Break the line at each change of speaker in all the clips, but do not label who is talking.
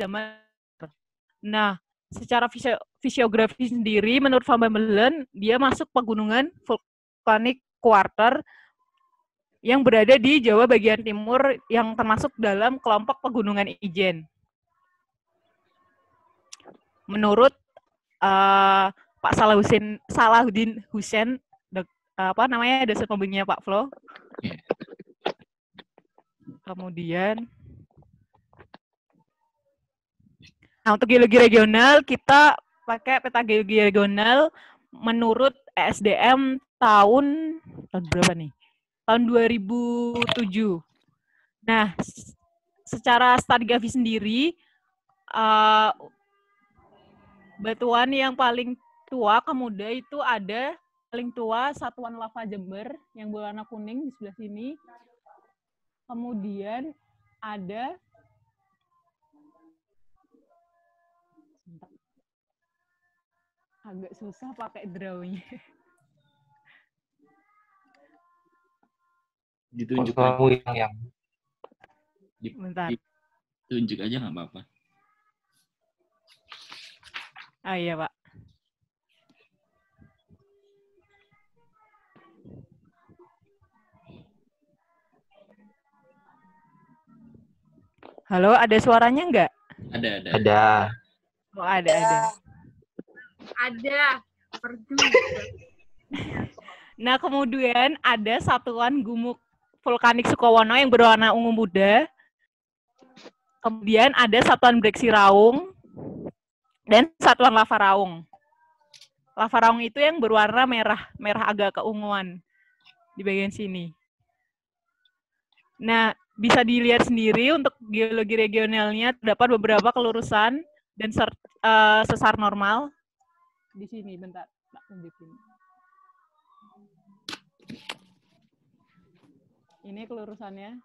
kedalaman. Nah, secara fisiografi sendiri, menurut Van Bemmelen, dia masuk pegunungan vulkanik quarter yang berada di Jawa bagian timur yang termasuk dalam kelompok pegunungan Ijen. Menurut Pak Salahuddin Hussein, dosen pembimbingnya Pak Flo. Kemudian, untuk geologi regional kita pakai peta geologi regional menurut ESDM tahun berapa nih? Tahun 2007. Nah, secara stratigrafi sendiri, batuan yang paling tua ke muda itu ada paling tua Satuan Lava Jember yang berwarna kuning di sebelah sini. Kemudian ada agak susah pakai drawing.
Ditunjuk kamu yang
bentar.
Ditunjuk aja nggak apa-apa.
Ah iya Pak. Halo, ada suaranya nggak?
Ada.
Oh ada.
Ada. Perdu.
Nah, kemudian ada Satuan Gumuk Vulkanik Sukowono yang berwarna ungu muda. Kemudian ada Satuan Breksi Raung dan Satuan Lava Raung. Lava Raung itu yang berwarna merah agak keunguan di bagian sini. Nah, bisa dilihat sendiri untuk geologi regionalnya terdapat beberapa kelurusan dan sesar normal. Di sini, bentar, tak tunjukin. Ini kelurusannya,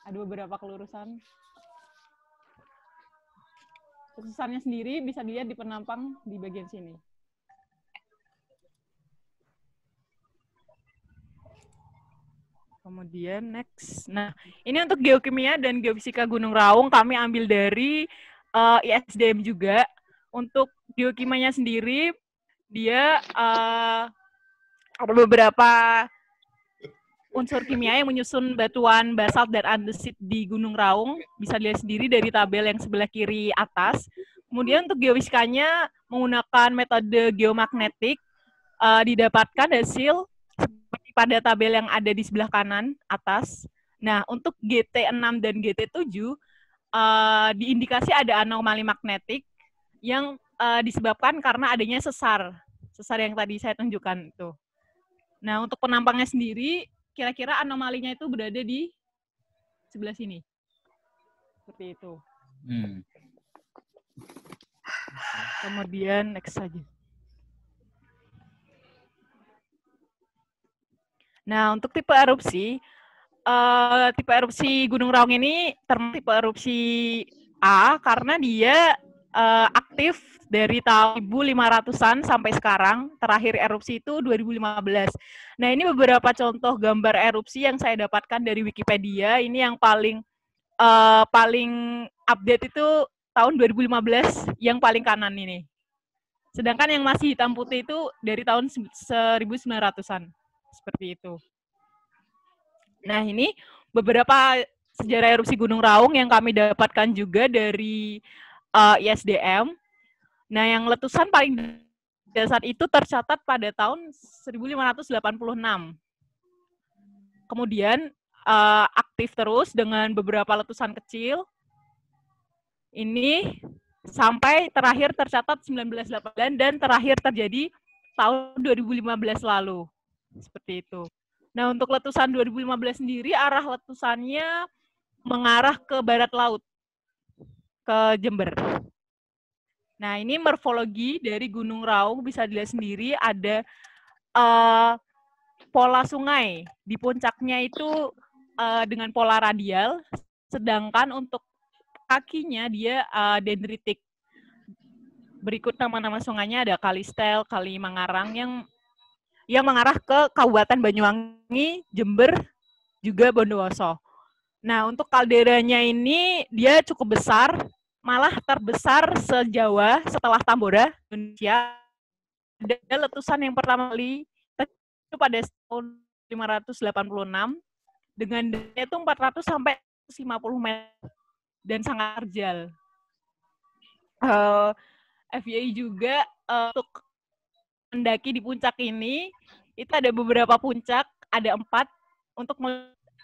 ada beberapa kelurusan. Sesarnya sendiri bisa dilihat di penampang di bagian sini. Kemudian next. Nah, ini untuk geokimia dan geofisika Gunung Raung kami ambil dari ISDM juga. Untuk geokimianya sendiri, dia ada beberapa unsur kimia yang menyusun batuan basalt dan andesit di Gunung Raung. Bisa dilihat sendiri dari tabel yang sebelah kiri atas. Kemudian untuk geofisikanya menggunakan metode geomagnetik, didapatkan hasil seperti pada tabel yang ada di sebelah kanan atas. Nah, untuk GT6 dan GT7, diindikasi ada anomali magnetik yang disebabkan karena adanya sesar yang tadi saya tunjukkan itu. Nah, untuk penampangnya sendiri, kira-kira anomalinya itu berada di sebelah sini. Seperti itu. Kemudian next saja. Nah, untuk tipe erupsi Gunung Raung ini termasuk tipe erupsi A karena dia aktif dari tahun 1500-an sampai sekarang. Terakhir erupsi itu 2015. Nah, ini beberapa contoh gambar erupsi yang saya dapatkan dari Wikipedia. Ini yang paling update itu tahun 2015 yang paling kanan ini. Sedangkan yang masih hitam putih itu dari tahun 1900-an. Seperti itu. Nah, ini beberapa sejarah erupsi Gunung Raung yang kami dapatkan juga dari ISDM. Nah, yang letusan paling dasar itu tercatat pada tahun 1586. Kemudian aktif terus dengan beberapa letusan kecil. Ini sampai terakhir tercatat 1989 dan terakhir terjadi tahun 2015 lalu. Seperti itu. Nah, untuk letusan 2015 sendiri, arah letusannya mengarah ke barat laut, ke Jember. Nah, ini morfologi dari Gunung Raung bisa dilihat sendiri, ada pola sungai. Di puncaknya itu dengan pola radial, sedangkan untuk kakinya dia dendritik. Berikut nama-nama sungainya ada Kalistel, Kali Mangarang yang mengarah ke Kabupaten Banyuwangi, Jember, juga Bondowoso. Nah, untuk kalderanya ini dia cukup besar, malah terbesar se-Jawa setelah Tambora, Indonesia. Ada letusan yang pertama kali itu pada tahun 586 dengan daya itu 400 sampai 50 meter dan sangat terjal. FYI juga untuk mendaki di puncak ini itu ada beberapa puncak, ada 4. Untuk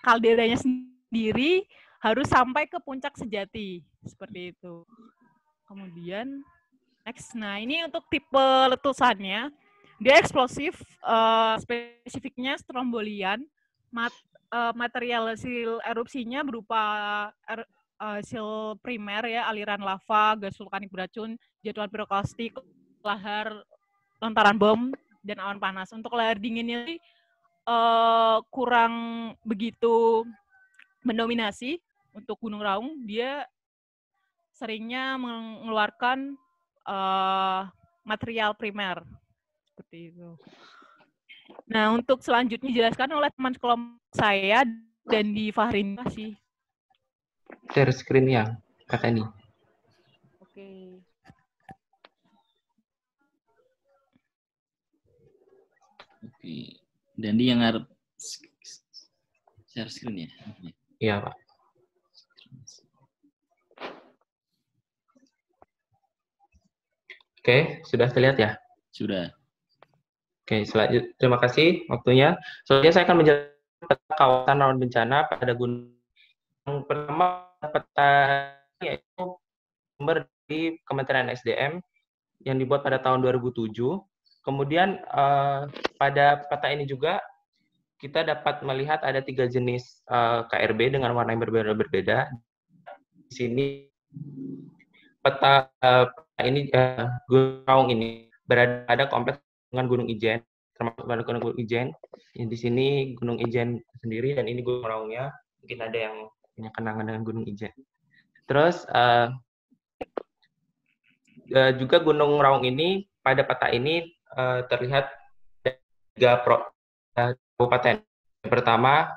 kalderanya sendiri harus sampai ke puncak sejati seperti itu. Kemudian next, nah ini untuk tipe letusannya, dia eksplosif, spesifiknya strombolian, material hasil erupsinya berupa hasil primer ya, aliran lava, gas vulkanik beracun, jatuhan piroklastik, lahar, lontaran bom, dan awan panas. Untuk lahar dinginnya kurang begitu mendominasi. Untuk Gunung Raung, dia seringnya mengeluarkan material primer seperti itu. Nah, untuk selanjutnya dijelaskan oleh teman kelompok saya dan di Fahrin sih.
Share screen yang kata ini.
Oke.
Oke. Dan dia yang harus share screen ya?
Iya, Pak. Oke, sudah terlihat ya?
Sudah.
Oke, selanjutnya terima kasih waktunya. Selanjutnya saya akan menjelaskan kawasan rawan bencana pada gunung. Yang pertama, peta yaitu sumber di Kementerian SDM yang dibuat pada tahun 2007. Kemudian pada peta ini juga kita dapat melihat ada 3 jenis KRB dengan warna yang berbeda-berbeda. Di sini peta ini Gunung Raung ini berada pada kompleks dengan Gunung Ijen, termasuk pada Gunung Ijen. Di sini Gunung Ijen sendiri dan ini Gunung Raungnya. Mungkin ada yang punya kenangan dengan Gunung Ijen. Terus juga Gunung Raung ini pada peta ini terlihat 3 kabupaten. Yang pertama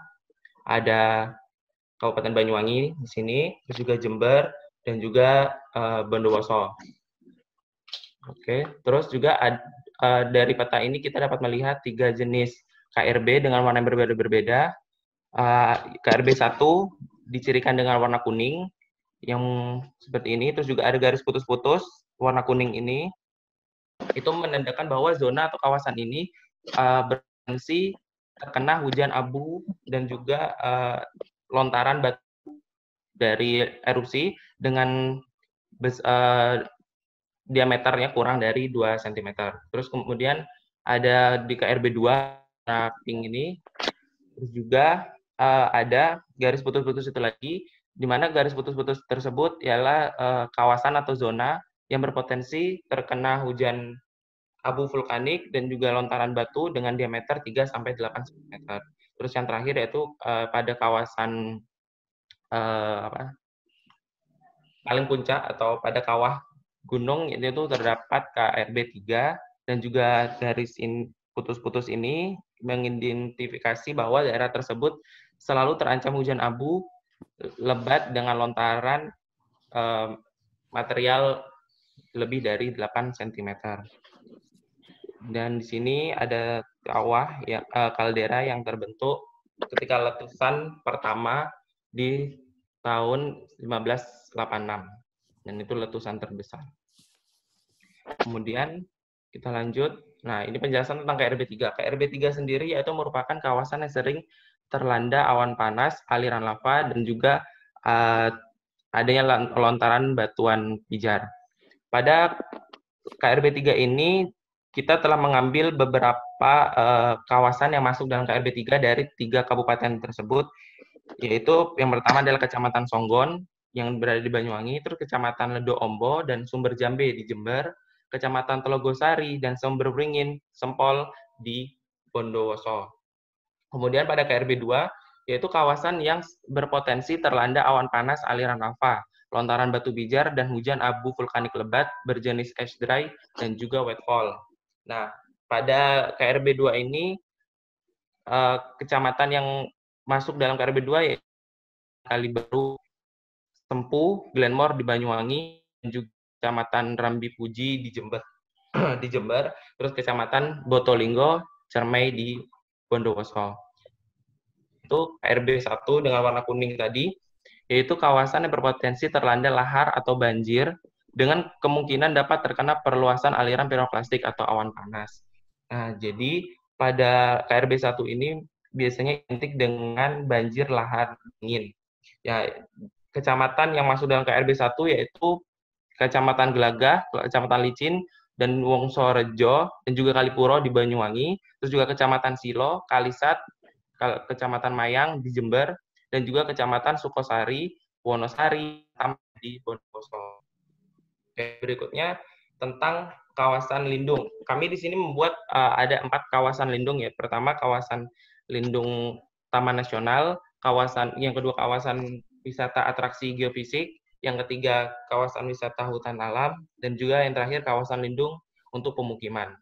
ada Kabupaten Banyuwangi di sini, terus juga Jember dan juga Bondowoso. Oke, terus juga dari peta ini kita dapat melihat 3 jenis KRB dengan warna yang berbeda-berbeda. KRB 1 dicirikan dengan warna kuning yang seperti ini, terus juga ada garis putus-putus warna kuning ini. Itu menandakan bahwa zona atau kawasan ini berpotensi terkena hujan abu dan juga lontaran batu dari erupsi dengan diameternya kurang dari 2 cm. Terus kemudian ada di KRB 2 pink ini, terus juga ada garis putus-putus itu lagi, di mana garis putus-putus tersebut ialah kawasan atau zona yang berpotensi terkena hujan abu vulkanik dan juga lontaran batu dengan diameter 3-8 cm. Terus yang terakhir yaitu pada kawasan paling puncak atau pada kawah gunung itu terdapat KRB 3 dan juga garis putus-putus ini mengidentifikasi bahwa daerah tersebut selalu terancam hujan abu lebat dengan lontaran material lebih dari 8 cm. Dan di sini ada kawah kaldera yang terbentuk ketika letusan pertama di tahun 1586. Dan itu letusan terbesar. Kemudian kita lanjut. Nah, ini penjelasan tentang KRB 3. KRB 3 sendiri yaitu merupakan kawasan yang sering terlanda awan panas, aliran lava, dan juga adanya lontaran batuan pijar. Pada KRB 3 ini, kita telah mengambil beberapa kawasan yang masuk dalam KRB 3 dari 3 kabupaten tersebut, yaitu yang pertama adalah Kecamatan Songgon, yang berada di Banyuwangi, terus Kecamatan Ledo Ombo dan Sumber Jambe di Jember, Kecamatan Telogosari dan Sumber Wringin Sempol di Bondowoso. Kemudian pada KRB 2, yaitu kawasan yang berpotensi terlanda awan panas aliran lava, lontaran batu bijar, dan hujan abu vulkanik lebat berjenis ash dry dan juga wet fall. Nah, pada KRB 2 ini, kecamatan yang masuk dalam KRB 2 yaitu Kalibaru, Sempu, Glenmore di Banyuwangi, dan juga Kecamatan Rambi Puji di Jember. Di Jember, terus Kecamatan Botolinggo, Cermai di Bondowoso. Itu KRB 1 dengan warna kuning tadi, yaitu kawasan yang berpotensi terlanda lahar atau banjir dengan kemungkinan dapat terkena perluasan aliran piroklastik atau awan panas. Nah, jadi pada KRB 1 ini biasanya identik dengan banjir lahar dingin. Ya, kecamatan yang masuk dalam KRB 1 yaitu Kecamatan Gelagah, Kecamatan Licin, dan Wongsorejo, dan juga Kalipuro di Banyuwangi, terus juga Kecamatan Silo, Kalisat, Kecamatan Mayang di Jember, dan juga Kecamatan Sukosari, Wonosari di Bondowoso. Oke, berikutnya tentang kawasan lindung. Kami di sini membuat ada 4 kawasan lindung ya. Pertama kawasan lindung Taman Nasional, yang kedua kawasan wisata atraksi geofisik, yang ketiga kawasan wisata hutan alam, dan juga yang terakhir kawasan lindung untuk pemukiman.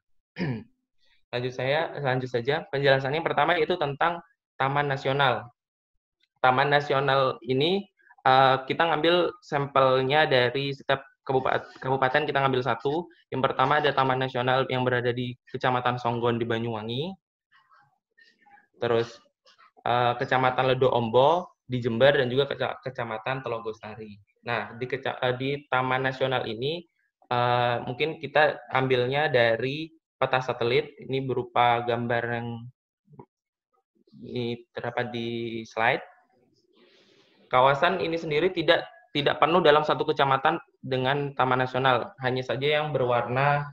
Lanjut saja penjelasannya. Pertama itu tentang Taman Nasional. Taman Nasional ini kita ngambil sampelnya dari setiap kabupaten, kita ngambil satu. Yang pertama ada Taman Nasional yang berada di Kecamatan Songgon di Banyuwangi. Terus Kecamatan Ledo Ombo di Jember, dan juga Kecamatan Telogosari. Nah, di Taman Nasional ini mungkin kita ambilnya dari peta satelit. Ini berupa gambar yang ini terdapat di slide. Kawasan ini sendiri tidak penuh dalam satu kecamatan dengan Taman Nasional. Hanya saja yang berwarna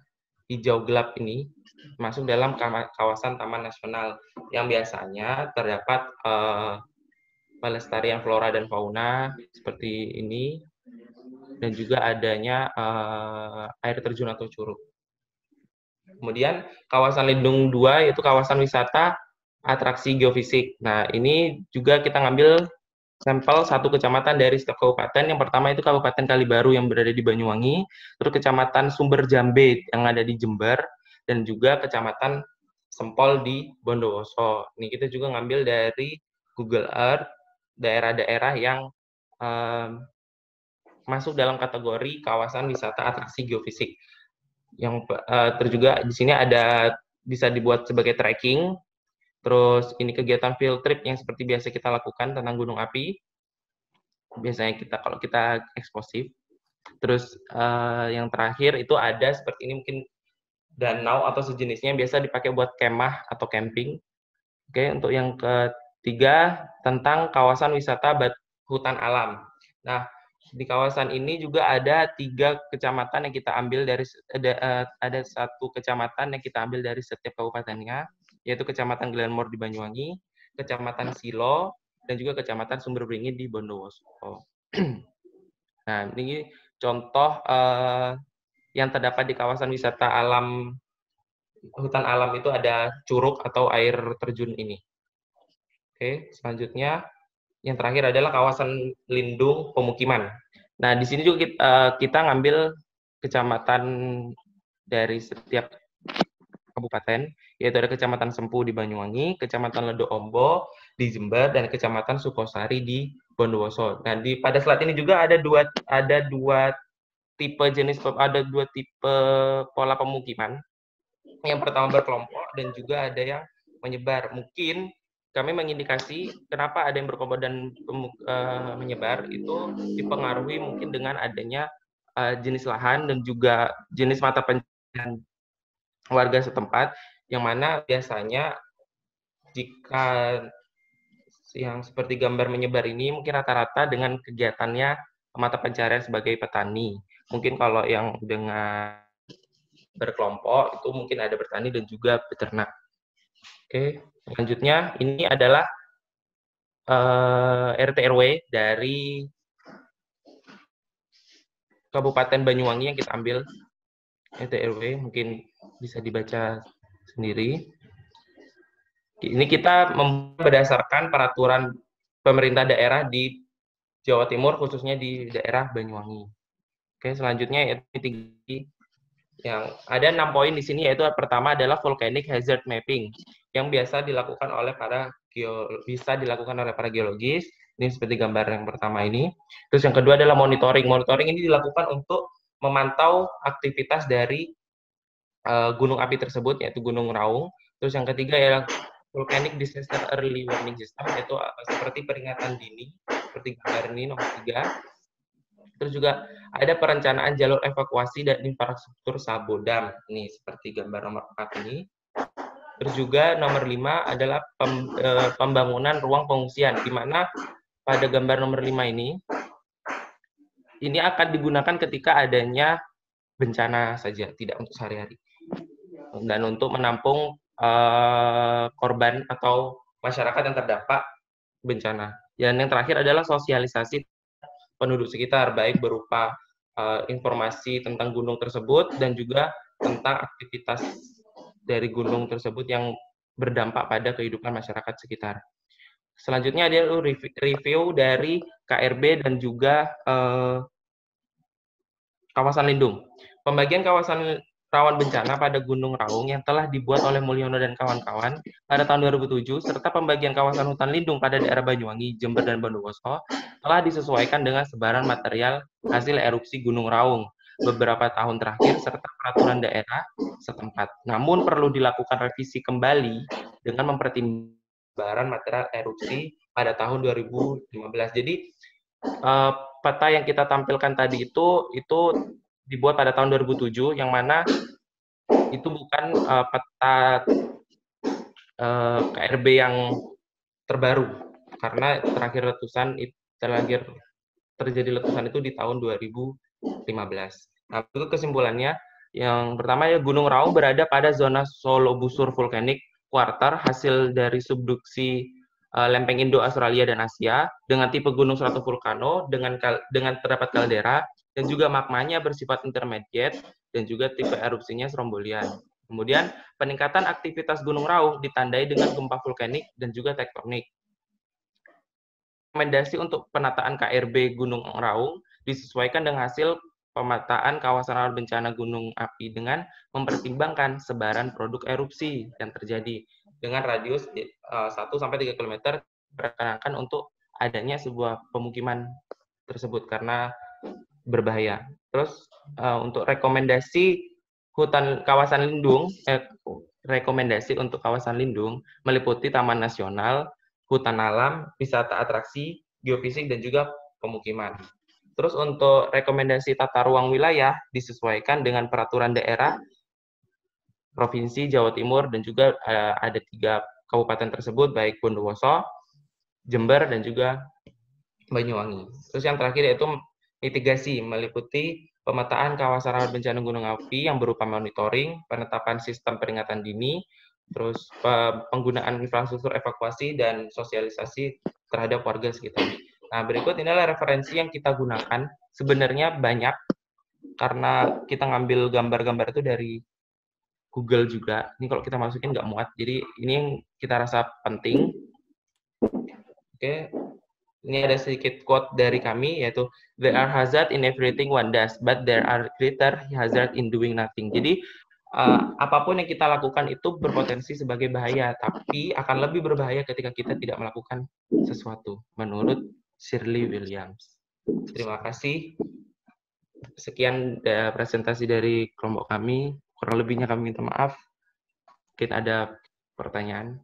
hijau gelap ini masuk dalam kawasan Taman Nasional yang biasanya terdapat pelestarian flora dan fauna seperti ini, dan juga adanya air terjun atau curug. Kemudian kawasan lindung 2 yaitu kawasan wisata atraksi geofisik. Nah, ini juga kita ngambil sampel satu kecamatan dari setiap kabupaten. Yang pertama itu Kabupaten Kalibaru yang berada di Banyuwangi, terus Kecamatan Sumber Jambe yang ada di Jember, dan juga Kecamatan Sempol di Bondowoso. Ini kita juga ngambil dari Google Earth daerah-daerah yang masuk dalam kategori kawasan wisata atraksi geofisik. Yang juga di sini bisa dibuat sebagai trekking. Terus ini kegiatan field trip yang seperti biasa kita lakukan tentang gunung api. Biasanya kalau kita eksposif. Terus yang terakhir itu ada seperti ini, mungkin danau atau sejenisnya, biasa dipakai buat kemah atau camping. Oke, untuk yang ketiga tentang kawasan wisata hutan alam. Nah, di kawasan ini juga ada 3 kecamatan yang kita ambil dari ada 1 kecamatan yang kita ambil dari setiap kabupatennya, yaitu Kecamatan Glenmore di Banyuwangi, Kecamatan Silo, dan juga Kecamatan Sumberberingin di Bondowoso. Nah, ini contoh yang terdapat di kawasan wisata alam hutan alam itu ada curug atau air terjun ini. Oke, selanjutnya yang terakhir adalah kawasan lindung pemukiman. Nah, di sini juga kita ngambil kecamatan dari setiap kabupaten, yaitu ada Kecamatan Sempu di Banyuwangi, Kecamatan Ledo Ombo di Jember, dan Kecamatan Sukosari di Bondowoso. Nah, pada slide ini juga ada dua tipe pola pemukiman. Yang pertama berkelompok dan juga ada yang menyebar. Mungkin kami mengindikasi kenapa ada yang berkelompok dan menyebar itu dipengaruhi mungkin dengan adanya jenis lahan dan juga jenis mata pencaharian warga setempat, yang mana biasanya jika yang seperti gambar menyebar ini mungkin rata-rata dengan kegiatannya mata pencaharian sebagai petani. Mungkin kalau yang dengan berkelompok itu mungkin ada bertani dan juga beternak. Oke, selanjutnya ini adalah RT RW dari Kabupaten Banyuwangi yang kita ambil. RT RW mungkin bisa dibaca sendiri. Ini kita berdasarkan peraturan pemerintah daerah di Jawa Timur, khususnya di daerah Banyuwangi. Oke, selanjutnya yang ada 6 poin di sini, yaitu pertama adalah volcanic hazard mapping yang biasa dilakukan oleh para geologis. Ini seperti gambar yang pertama ini. Terus yang kedua adalah monitoring. Monitoring ini dilakukan untuk memantau aktivitas dari gunung api tersebut, yaitu Gunung Raung. Terus yang ketiga adalah Volcanic Disaster Early Warning System, yaitu seperti peringatan dini, seperti gambar ini nomor 3. Terus juga ada perencanaan jalur evakuasi dan infrastruktur Sabodam. Ini seperti gambar nomor 4 ini. Terus juga nomor 5 adalah pembangunan ruang pengungsian, di mana pada gambar nomor 5 ini akan digunakan ketika adanya bencana saja, tidak untuk sehari-hari. Dan untuk menampung korban atau masyarakat yang terdampak bencana. Dan yang terakhir adalah sosialisasi penduduk sekitar, baik berupa informasi tentang gunung tersebut dan juga tentang aktivitas dari gunung tersebut yang berdampak pada kehidupan masyarakat sekitar. Selanjutnya ada review dari KRB dan juga kawasan lindung. Pembagian kawasan rawan bencana pada Gunung Raung yang telah dibuat oleh Mulyono dan kawan-kawan pada tahun 2007, serta pembagian kawasan hutan lindung pada daerah Banyuwangi, Jember, dan Bondowoso telah disesuaikan dengan sebaran material hasil erupsi Gunung Raung beberapa tahun terakhir, serta peraturan daerah setempat. Namun perlu dilakukan revisi kembali dengan mempertimbangkan sebaran material erupsi pada tahun 2015. Jadi peta yang kita tampilkan tadi itu dibuat pada tahun 2007, yang mana itu bukan peta KRB yang terbaru, karena terakhir terjadi letusan itu di tahun 2015. Nah, itu kesimpulannya. Yang pertama ya, Gunung Raung berada pada zona Solo Busur Volcanic Quarter, hasil dari subduksi lempeng Indo, Australia, dan Asia, dengan tipe gunung stratovulkano, dengan terdapat kaldera, dan juga magmanya bersifat intermediate, dan juga tipe erupsinya strombolian. Kemudian, peningkatan aktivitas Gunung Raung ditandai dengan gempa vulkanik dan juga tektonik. Rekomendasi untuk penataan KRB Gunung Raung disesuaikan dengan hasil pemetaan kawasan rawan bencana gunung api dengan mempertimbangkan sebaran produk erupsi yang terjadi dengan radius 1-3 km diperkenankan untuk adanya sebuah pemukiman tersebut karena berbahaya. Terus untuk rekomendasi kawasan lindung, rekomendasi untuk kawasan lindung meliputi taman nasional, hutan alam, wisata atraksi, geofisik, dan juga pemukiman. Terus untuk rekomendasi tata ruang wilayah disesuaikan dengan peraturan daerah Provinsi Jawa Timur, dan juga ada 3 kabupaten tersebut, baik Bondowoso, Jember, dan juga Banyuwangi. Terus yang terakhir yaitu mitigasi, meliputi pemetaan kawasan rawan bencana gunung api yang berupa monitoring, penetapan sistem peringatan dini, terus penggunaan infrastruktur evakuasi dan sosialisasi terhadap warga sekitar. Nah, berikut inilah referensi yang kita gunakan. Sebenarnya banyak, karena kita ngambil gambar-gambar itu dari Google juga. Ini kalau kita masukin nggak muat, jadi ini yang kita rasa penting. Oke, ini ada sedikit quote dari kami, yaitu, "There are hazard in everything one does, but there are greater hazard in doing nothing." Jadi, apapun yang kita lakukan itu berpotensi sebagai bahaya, tapi akan lebih berbahaya ketika kita tidak melakukan sesuatu, menurut Shirley Williams. Terima kasih. Sekian presentasi dari kelompok kami. Kurang lebihnya kami minta maaf. Mungkin ada pertanyaan.